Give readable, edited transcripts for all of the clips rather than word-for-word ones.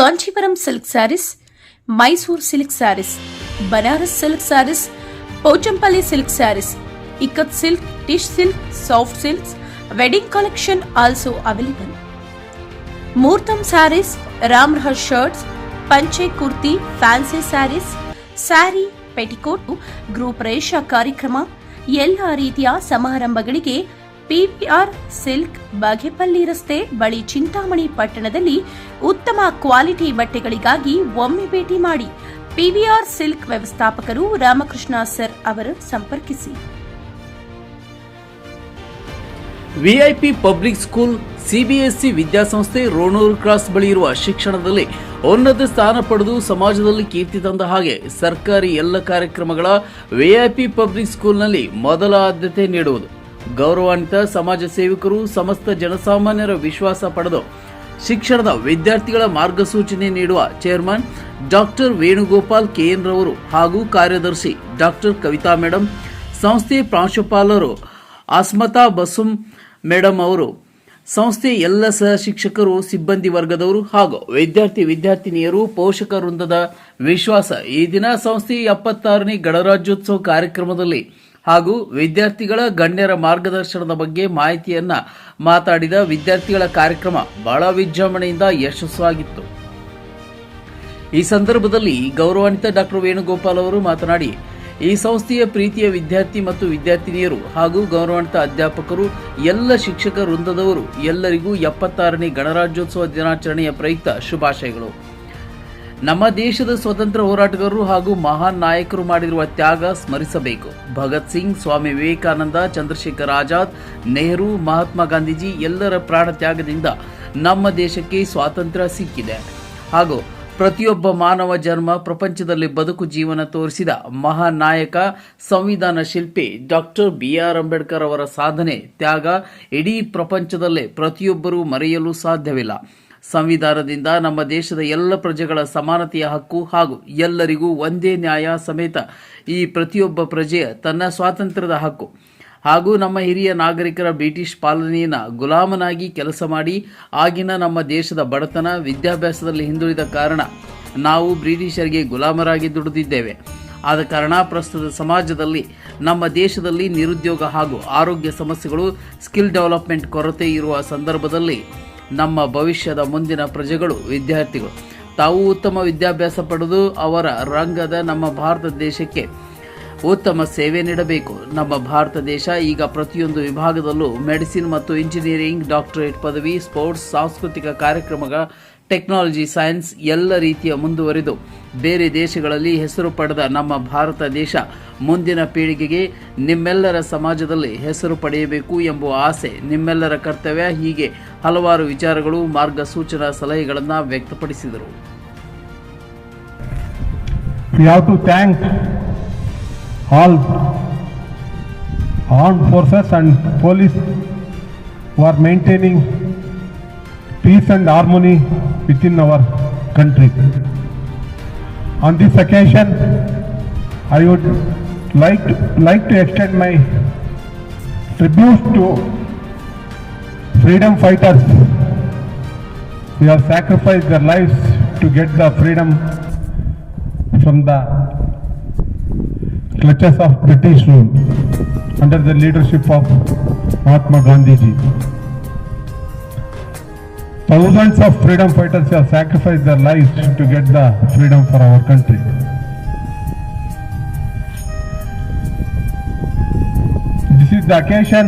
Kanchipuram silk sarees, Mysuru silk sarees, Banaras silk sarees, Pochampalli silk sarees, Ikkat silk, tissue silk, soft silks, wedding collection also available. Muhurtam sarees, Ramrah shirts, panche kurti, fancy sarees, sari, petticoat, ಗೃಹ ಪ್ರವೇಶ ಕಾರ್ಯಕ್ರಮ, ಎಲ್ಲ ರೀತಿಯ ಸಮಾರಂಭಗಳಿಗೆ PVR silk, Bagepalli ರಸ್ತೆ ಬಳಿ ಚಿಂತಾಮಣಿ ಪಟ್ಟಣದಲ್ಲಿ ಉತ್ತಮ ಕ್ವಾಲಿಟಿ ಬಟ್ಟೆಗಳಿಗಾಗಿ ಒಮ್ಮೆ ಭೇಟಿ ಮಾಡಿ. ಪಿವಿಆರ್ ಸಿಲ್ಕ್ ವ್ಯವಸ್ಥಾಪಕರು ರಾಮಕೃಷ್ಣ ಸರ್ ಅವರು ಸಂಪರ್ಕಿಸಿ. ವಿಐಪಿ ಪಬ್ಲಿಕ್ ಸ್ಕೂಲ್ ಸಿಬಿಎಸ್ಇ ವಿದ್ಯಾಸಂಸ್ಥೆ ರೋಣೂರು ಕ್ರಾಸ್ ಬಳಿ ಇರುವ ಶಿಕ್ಷಣದಲ್ಲಿ ಉನ್ನತ ಸ್ಥಾನ ಪಡೆದು ಸಮಾಜದಲ್ಲಿ ಕೀರ್ತಿ ತಂದ ಹಾಗೆ ಸರ್ಕಾರಿ ಎಲ್ಲ ಕಾರ್ಯಕ್ರಮಗಳ ವಿಐಪಿ ಪಬ್ಲಿಕ್ ಸ್ಕೂಲ್ನಲ್ಲಿ ಮೊದಲ ಆದ್ಯತೆ ನೀಡುವುದು. ಗೌರವಾನ್ವಿತ ಸಮಾಜ ಸೇವಕರು ಸಮಸ್ತ ಜನಸಾಮಾನ್ಯರ ವಿಶ್ವಾಸ ಪಡೆದು ಶಿಕ್ಷಣದ ವಿದ್ಯಾರ್ಥಿಗಳ ಮಾರ್ಗಸೂಚನೆ ನೀಡುವ ಚೇರ್ಮನ್ ಡಾಕ್ಟರ್ ವೇಣುಗೋಪಾಲ್ ಕೆಎನ್ ರವರು ಹಾಗೂ ಕಾರ್ಯದರ್ಶಿ ಡಾಕ್ಟರ್ ಕವಿತಾ ಮೇಡಂ, ಸಂಸ್ಥೆ ಪ್ರಾಂಶುಪಾಲರು ಆಸ್ಮತಾ ಬಸುಂ ಮೇಡಂ ಅವರು, ಸಂಸ್ಥೆ ಎಲ್ಲ ಸಹ ಶಿಕ್ಷಕರು, ಸಿಬ್ಬಂದಿ ವರ್ಗದವರು ಹಾಗೂ ವಿದ್ಯಾರ್ಥಿನಿಯರು, ಪೋಷಕ ವೃಂದದ ವಿಶ್ವಾಸ ಈ ದಿನ ಸಂಸ್ಥೆಯ 76ನೇ ಗಣರಾಜ್ಯೋತ್ಸವ ಕಾರ್ಯಕ್ರಮದಲ್ಲಿ ಹಾಗೂ ವಿದ್ಯಾರ್ಥಿಗಳ ಗಣ್ಯರ ಮಾರ್ಗದರ್ಶನದ ಬಗ್ಗೆ ಮಾಹಿತಿಯನ್ನ ಮಾತಾಡಿದ ವಿದ್ಯಾರ್ಥಿಗಳ ಕಾರ್ಯಕ್ರಮ ಬಹಳ ವಿಜೃಂಭಣೆಯಿಂದ ಯಶಸ್ವಿಯಾಗಿತ್ತು. ಈ ಸಂದರ್ಭದಲ್ಲಿ ಗೌರವಾನ್ವಿತ ಡಾಕ್ಟರ್ ವೇಣುಗೋಪಾಲ್ ಅವರು ಮಾತನಾಡಿ, ಈ ಸಂಸ್ಥೆಯ ಪ್ರೀತಿಯ ವಿದ್ಯಾರ್ಥಿ ಮತ್ತು ವಿದ್ಯಾರ್ಥಿನಿಯರು ಹಾಗೂ ಗೌರವಾನ್ವಿತ ಅಧ್ಯಾಪಕರು, ಎಲ್ಲ ಶಿಕ್ಷಕ ವೃಂದದವರು ಎಲ್ಲರಿಗೂ 76ನೇ ಗಣರಾಜ್ಯೋತ್ಸವ ದಿನಾಚರಣೆಯ ಪ್ರಯುಕ್ತ ಶುಭಾಶಯಗಳು. ನಮ್ಮ ದೇಶದ ಸ್ವತಂತ್ರ ಹೋರಾಟಗಾರರು ಹಾಗೂ ಮಹಾನ್ ನಾಯಕರು ಮಾಡಿರುವ ತ್ಯಾಗ ಸ್ಮರಿಸಬೇಕು. ಭಗತ್ ಸಿಂಗ್, ಸ್ವಾಮಿ ವಿವೇಕಾನಂದ, ಚಂದ್ರಶೇಖರ್ ಆಜಾದ್, ನೆಹರು, ಮಹಾತ್ಮ ಗಾಂಧೀಜಿ ಎಲ್ಲರ ಪ್ರಾಣ ತ್ಯಾಗದಿಂದ ನಮ್ಮ ದೇಶಕ್ಕೆ ಸ್ವಾತಂತ್ರ್ಯ ಸಿಕ್ಕಿದೆ ಹಾಗೂ ಪ್ರತಿಯೊಬ್ಬ ಮಾನವ ಜನ್ಮ ಪ್ರಪಂಚದಲ್ಲಿ ಬದುಕು ಜೀವನ ತೋರಿಸಿದ ಮಹಾನ್ ನಾಯಕ, ಸಂವಿಧಾನ ಶಿಲ್ಪಿ ಡಾಕ್ಟರ್ ಬಿಆರ್ ಅಂಬೇಡ್ಕರ್ ಅವರ ಸಾಧನೆ, ತ್ಯಾಗ ಇಡೀ ಪ್ರಪಂಚದಲ್ಲೇ ಪ್ರತಿಯೊಬ್ಬರೂ ಮರೆಯಲು ಸಾಧ್ಯವಿಲ್ಲ. ಸಂವಿಧಾನದಿಂದ ನಮ್ಮ ದೇಶದ ಎಲ್ಲ ಪ್ರಜೆಗಳ ಸಮಾನತೆಯ ಹಕ್ಕು ಹಾಗೂ ಎಲ್ಲರಿಗೂ ಒಂದೇ ನ್ಯಾಯ ಸಮೇತ ಈ ಪ್ರತಿಯೊಬ್ಬ ಪ್ರಜೆಯ ತನ್ನ ಸ್ವಾತಂತ್ರ್ಯದ ಹಕ್ಕು ಹಾಗೂ ನಮ್ಮ ಹಿರಿಯ ನಾಗರಿಕರ ಬ್ರಿಟಿಷ್ ಪಾಲನೆಯ ಗುಲಾಮನಾಗಿ ಕೆಲಸ ಮಾಡಿ ಆಗಿನ ನಮ್ಮ ದೇಶದ ಬಡತನ, ವಿದ್ಯಾಭ್ಯಾಸದಲ್ಲಿ ಹಿಂದುಳಿದ ಕಾರಣ ನಾವು ಬ್ರಿಟಿಷರಿಗೆ ಗುಲಾಮರಾಗಿ ದುಡಿದಿದ್ದೇವೆ. ಆದ ಕಾರಣ ಪ್ರಸ್ತುತ ಸಮಾಜದಲ್ಲಿ ನಮ್ಮ ದೇಶದಲ್ಲಿ ನಿರುದ್ಯೋಗ ಹಾಗೂ ಆರೋಗ್ಯ ಸಮಸ್ಯೆಗಳು, ಸ್ಕಿಲ್ ಡೆವಲಪ್ಮೆಂಟ್ ಕೊರತೆ ಇರುವ ಸಂದರ್ಭದಲ್ಲಿ ನಮ್ಮ ಭವಿಷ್ಯದ ಮುಂದಿನ ಪ್ರಜೆಗಳು, ವಿದ್ಯಾರ್ಥಿಗಳು ತಾವು ಉತ್ತಮ ವಿದ್ಯಾಭ್ಯಾಸ ಪಡೆದು ಅವರ ರಂಗದ ನಮ್ಮ ಭಾರತ ದೇಶಕ್ಕೆ ಉತ್ತಮ ಸೇವೆ ನೀಡಬೇಕು. ನಮ್ಮ ಭಾರತ ದೇಶ ಈಗ ಪ್ರತಿಯೊಂದು ವಿಭಾಗದಲ್ಲೂ ಮೆಡಿಸಿನ್ ಮತ್ತು ಇಂಜಿನಿಯರಿಂಗ್, ಡಾಕ್ಟರೇಟ್ ಪದವಿ, ಸ್ಪೋರ್ಟ್ಸ್, ಸಾಂಸ್ಕೃತಿಕ ಕಾರ್ಯಕ್ರಮಗಳ, ಟೆಕ್ನಾಲಜಿ, ಸೈನ್ಸ್ ಎಲ್ಲ ರೀತಿಯ ಮುಂದುವರಿದು ಬೇರೆ ದೇಶಗಳಲ್ಲಿ ಹೆಸರು ಪಡೆದ ನಮ್ಮ ಭಾರತ ದೇಶ ಮುಂದಿನ ಪೀಳಿಗೆಗೆ ನಿಮ್ಮೆಲ್ಲರ ಸಮಾಜದಲ್ಲಿ ಹೆಸರು ಪಡೆಯಬೇಕು ಎಂಬ ಆಸೆ ನಿಮ್ಮೆಲ್ಲರ ಕರ್ತವ್ಯ. ಹೀಗೆ ಹಲವಾರು ವಿಚಾರಗಳು, ಮಾರ್ಗಸೂಚನಾ ಸಲಹೆಗಳನ್ನು ವ್ಯಕ್ತಪಡಿಸಿದರು. All armed forces and police who are maintaining peace and harmony within our country. On this occasion, I would like to extend my tribute to freedom fighters who have sacrificed their lives to get the freedom from the clutches of British rule under the leadership of Mahatma Gandhi ji. Thousands of freedom fighters have sacrificed their lives to get the freedom for our country. This is the occasion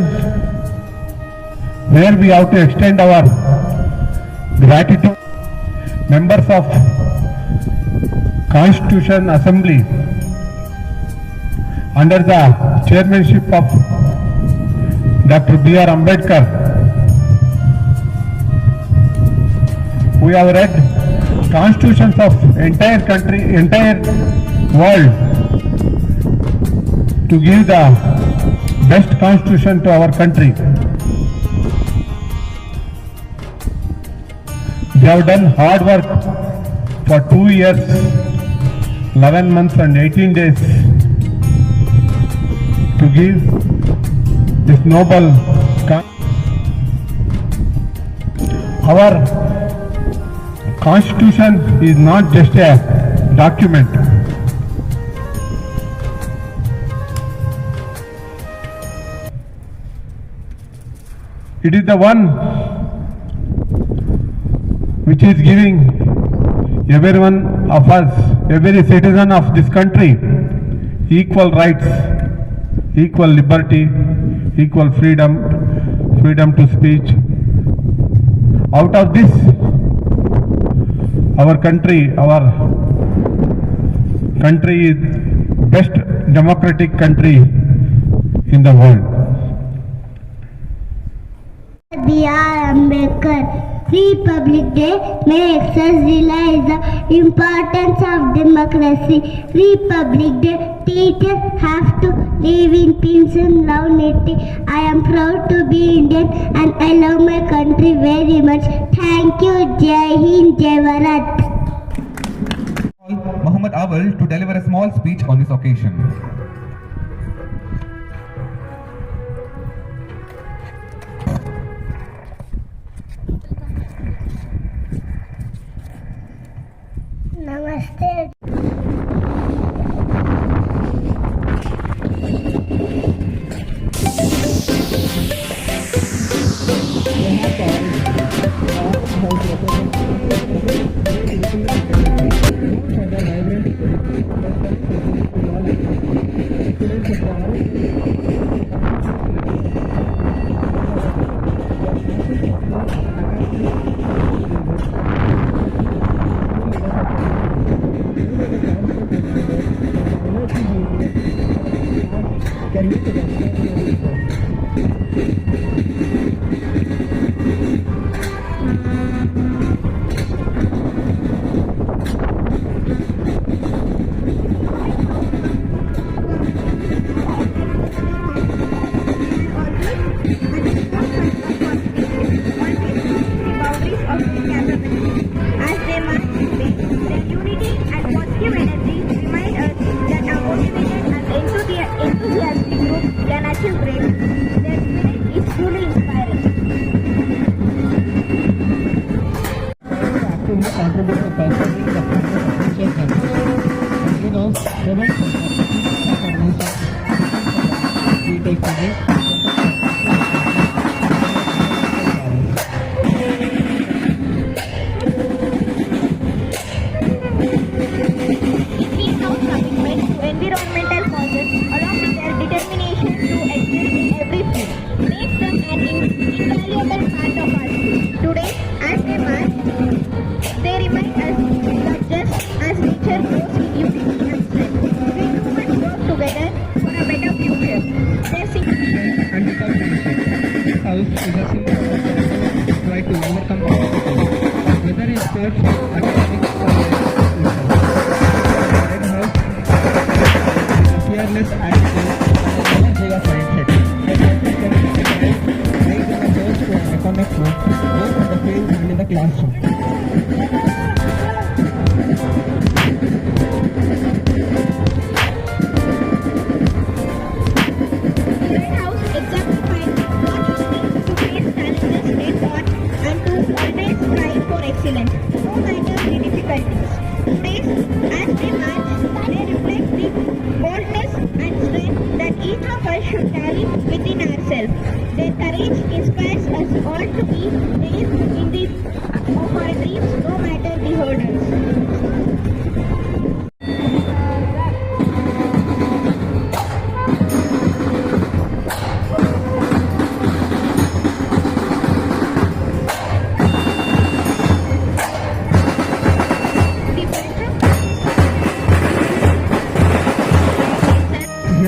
where we have to extend our gratitude. Members of Constitution Assembly under the chairmanship of Dr. B.R. Ambedkar, we have read constitutions of entire country, entire world to give the best constitution to our country. They have done hard work for 2 years, 11 months and 18 days to give this noble our Constitution is not just a document. It is the one which is giving every one of us, every citizen of this country, equal rights, equal liberty, equal freedom, freedom to speech. Out of this, our country is best democratic country in the world. B.R. Ambedkar. Republic Day makes us realize the importance of democracy. Republic Day teachers have to live in peace and love unity. I am proud to be Indian and I love my country very much. Thank you. Jai Hind, Jai Bharat. Muhammad Awal to deliver a small speech on this occasion. Namaste.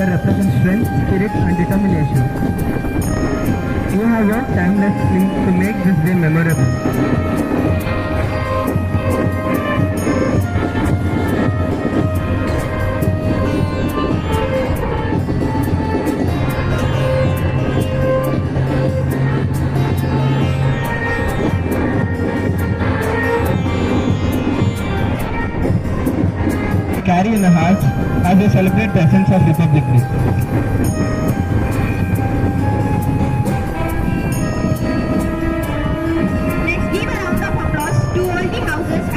Represents strength, spirit and determination. You have worked timelessly to make this day memorable. Carry in the heart as we celebrate the essence of Republic Day. Let's give a round of applause to all the houses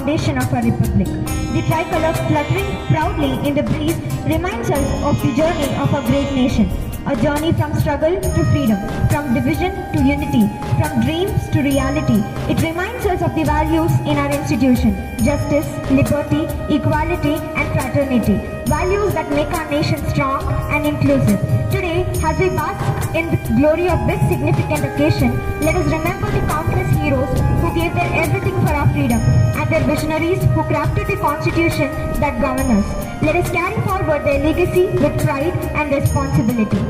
foundation of our republic. The tricolor fluttering proudly in the breeze reminds us of the journey of a great nation. A journey from struggle to freedom, from division to unity, from dreams to reality. It reminds us of the values in our institution: justice, liberty, equality and fraternity. Values that make our nation strong and inclusive. Today, as we bask in the glory of this significant occasion, let us remember the countless heroes who gave their everything for our freedom and their visionaries who crafted the constitution that govern us. Let us carry forward their legacy with pride and responsibility.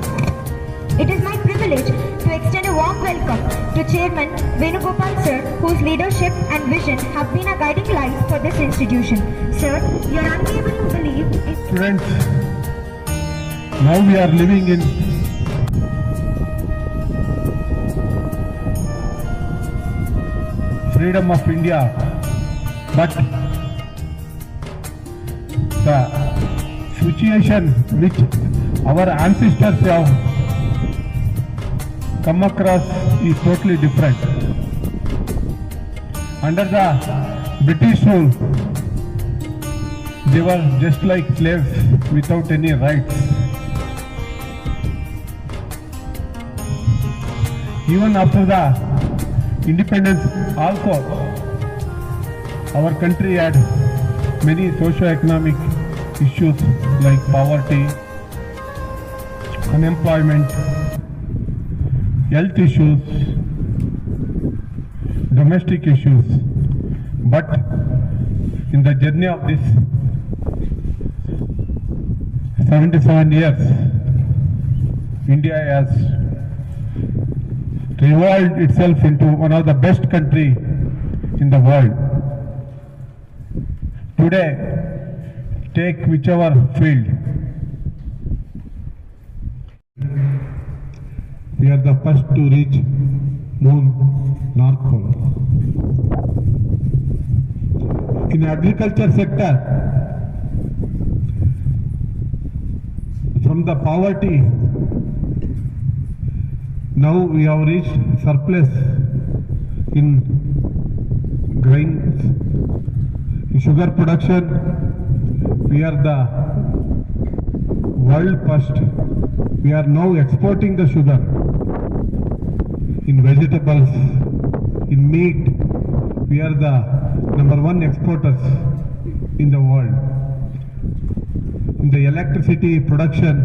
It is my privilege to extend a warm welcome to Chairman Venugopal Sir, whose leadership and vision have been a guiding light for this institution. Sir, your unwavering belief in Students, now we are living in freedom of India, but the situation which our ancestors have come across is totally different. Under the British rule, they were just like slaves without any rights. Even after the independence also, our country had many socio-economic issues like poverty, unemployment, health issues, domestic issues. But in the journey of this 77 years, India has revolved itself into one of the best country in the world. Today, take whichever field, we are the first to reach moon, North Pole. In agriculture sector, from the poverty, now we have reached surplus in grains, in sugar production. We are the world first. We are now exporting the sugar. In vegetables, in meat, we are the #1 exporters in the world. In the electricity production,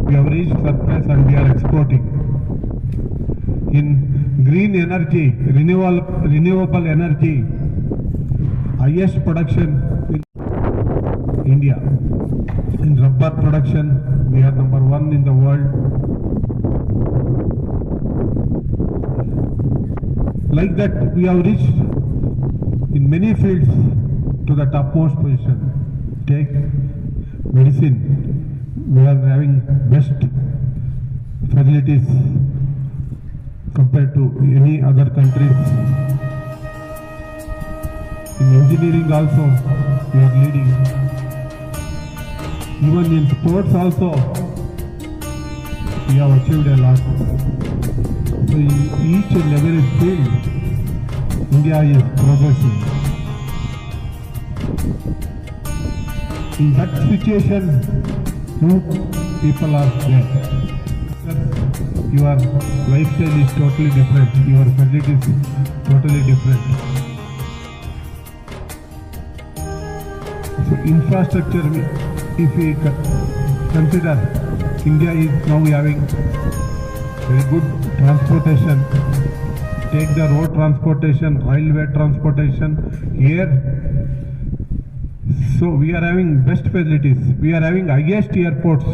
we have reached surplus and we are exporting. In green energy, renewable energy, highest production in India. In rubber production, we are #1 in the world. Like that, we have reached in many fields to the topmost position. Take medicine, we are having best facilities compared to any other countries. In engineering also, we are leading. Even in sports also, we have achieved a lot. So in each and every field, India is progressing. In that situation, you people are there. Your lifestyle is totally different. Your facilities is totally different. So infrastructure, if we consider, India is now having very good transportation. Take the road transportation, railway transportation, air. So we are having best facilities. We are having highest airports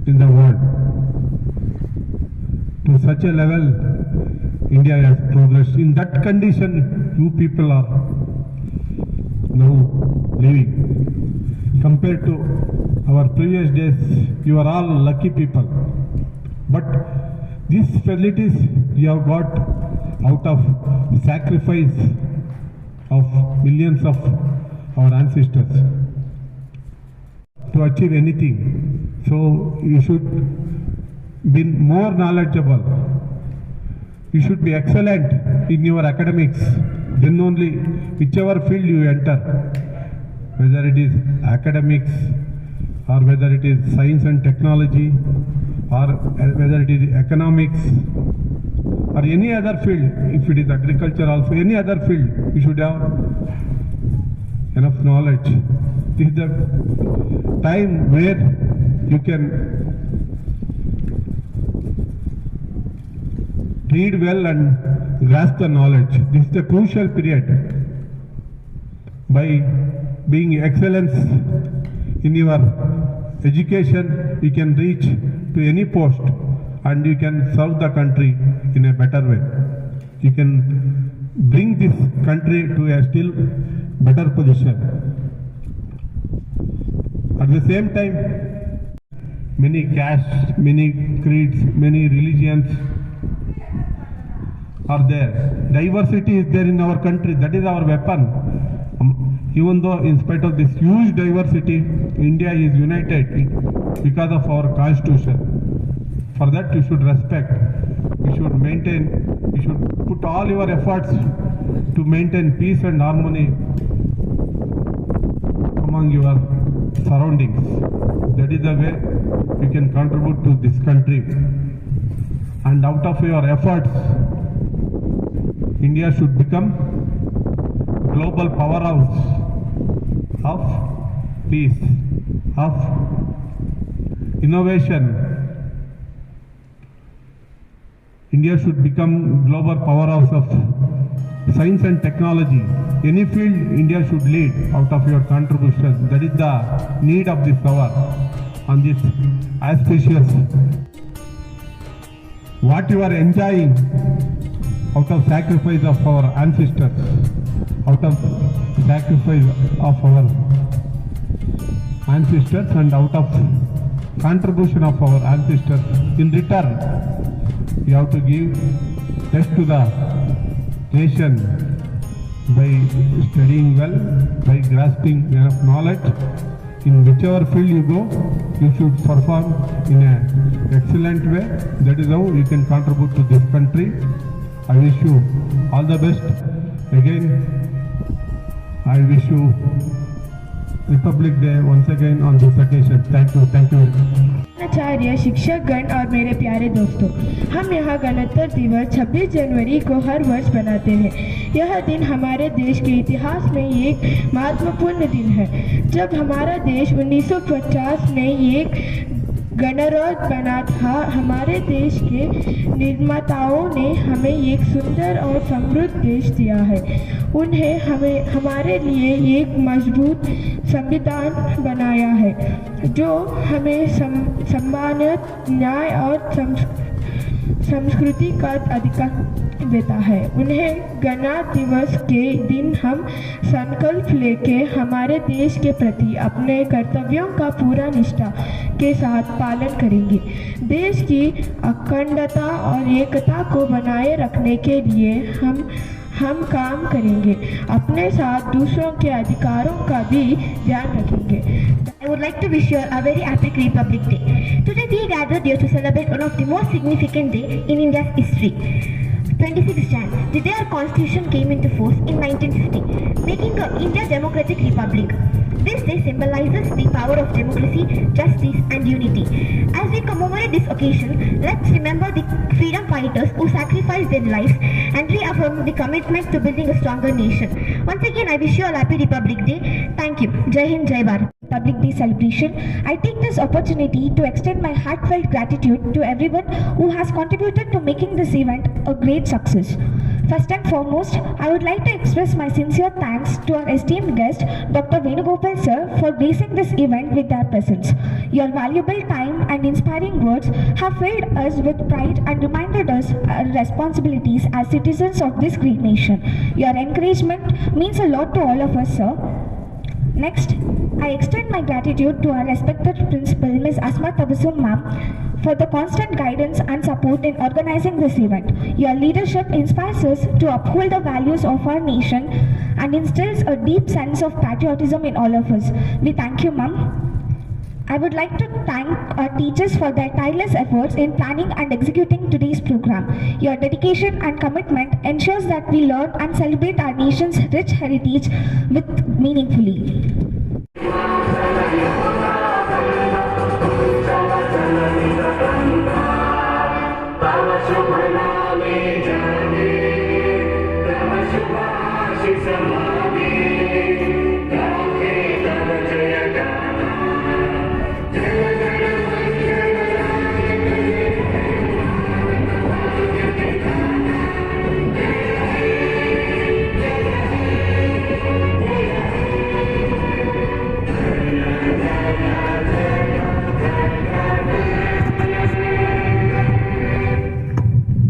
in the world. To such a level, India has progressed. In that condition, you people are now living. Compared to our previous days, you are all lucky people. But these facilities you have got out of sacrifice of millions of our ancestors to achieve anything. So you should be more knowledgeable. You should be excellent in your academics then only whichever field you enter, whether it is academics or whether it is science and technology or whether it is economics or any other field, if it is agriculture also, any other field, you should have enough knowledge. This is the time where you can read well and grasp the knowledge. This is the crucial period. By being excellence in your education, you can reach to any post and you can serve the country in a better way. You can bring this country to a still better position. At the same time, many castes, many creeds, many religions are there. Diversity is there in our country. That is our weapon. Even though in spite of this huge diversity, India is united because of our constitution. For that you should respect. You should maintain, you should put all your efforts to maintain peace and harmony among your surroundings. That is the way you can contribute to this country. And out of your efforts, India should become global powerhouse of peace, of innovation. India should become global powerhouse of science and technology. Any field India should lead out of your contribution. That is the need of this hour on this auspicious. What you are enjoying out of sacrifice of our ancestors, out of sacrifice of our ancestors and out of contribution of our ancestors. In return, we have to give best to the nation by studying well, by grasping enough knowledge. In whichever field you go, you should perform in an excellent way. That is how you can contribute to this country. I wish you all the best. Again, I wish you Republic Day once again on this occasion. Thank you. Thank you. आचार्य, शिक्षकगण और मेरे प्यारे दोस्तों, हम यहाँ गणतंत्र दिवस 26 जनवरी को हर वर्ष मनाते हैं। यह दिन हमारे देश के इतिहास में एक महत्वपूर्ण दिन है। जब हमारा देश 1950 में एक गणराज्य बना था, हमारे देश के निर्माताओं ने हमें एक सुंदर और समृद्ध देश दिया है। उन्हें हमारे लिए एक मजबूत संविधान बनाया है जो हमें सम्मानित, न्याय और संस्कृति का अधिकार देता है। उन्हें गणतंत्र दिवस के दिन हम संकल्प लेके हमारे देश के प्रति अपने कर्तव्यों का पूरा निष्ठा के साथ पालन करेंगे। देश की अखंडता और एकता को बनाए रखने के लिए हम काम करेंगे। अपने साथ दूसरों के अधिकारों का भी ध्यान रखेंगे। I would like to wish you a very happy Republic Day. Today we gathered here to celebrate one of the most significant days in India's history. 26 Jan, the day our Constitution came into force in 1950, making India a democratic republic. This day symbolizes the power of democracy, justice and unity. As we commemorate this occasion, let's remember the freedom fighters who sacrificed their lives and reaffirm the commitment to building a stronger nation. Once again, I wish you all a happy Republic Day. Thank you. Jai Hind, Jai Bharat. Republic Day celebration, I take this opportunity to extend my heartfelt gratitude to everyone who has contributed to making this event a great success. First and foremost, I would like to express my sincere thanks to our esteemed guest, Dr. Venugopal sir, for gracing this event with their presence. Your valuable time and inspiring words have filled us with pride and reminded us our responsibilities as citizens of this great nation. Your encouragement means a lot to all of us, sir. Next, I extend my gratitude to our respected principal, Ms. Asma Tabassum ma'am, for the constant guidance and support in organizing this event. Your leadership inspires us to uphold the values of our nation and instills a deep sense of patriotism in all of us. We thank you, ma'am. I would like to thank our teachers for their tireless efforts in planning and executing today's program. Your dedication and commitment ensures that we learn and celebrate our nation's rich heritage with meaningfully.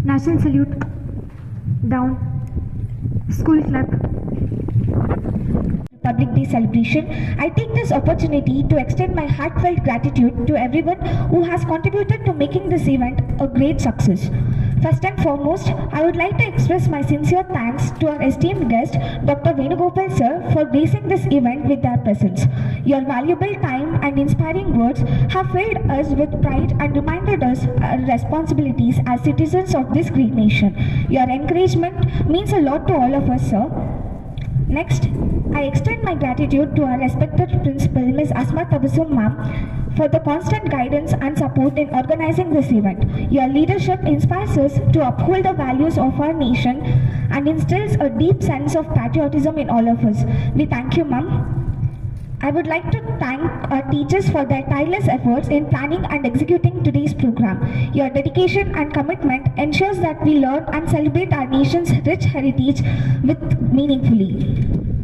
National salute. Down. School flag. Republic Day celebration, I take this opportunity to extend my heartfelt gratitude to everyone who has contributed to making this event a great success. First and foremost, I would like to express my sincere thanks to our esteemed guest, Dr. Venugopal sir, for gracing this event with their presence. Your valuable time and inspiring words have filled us with pride and reminded us our responsibilities as citizens of this great nation. Your encouragement means a lot to all of us, sir. Next, I extend my gratitude to our respected principal, Ms. Asma Tabassum ma'am, for the constant guidance and support in organizing this event. Your leadership inspires us to uphold the values of our nation and instills a deep sense of patriotism in all of us. We thank you, ma'am. I would like to thank our teachers for their tireless efforts in planning and executing today's program. Your dedication and commitment ensures that we learn and celebrate our nation's rich heritage with meaningfully.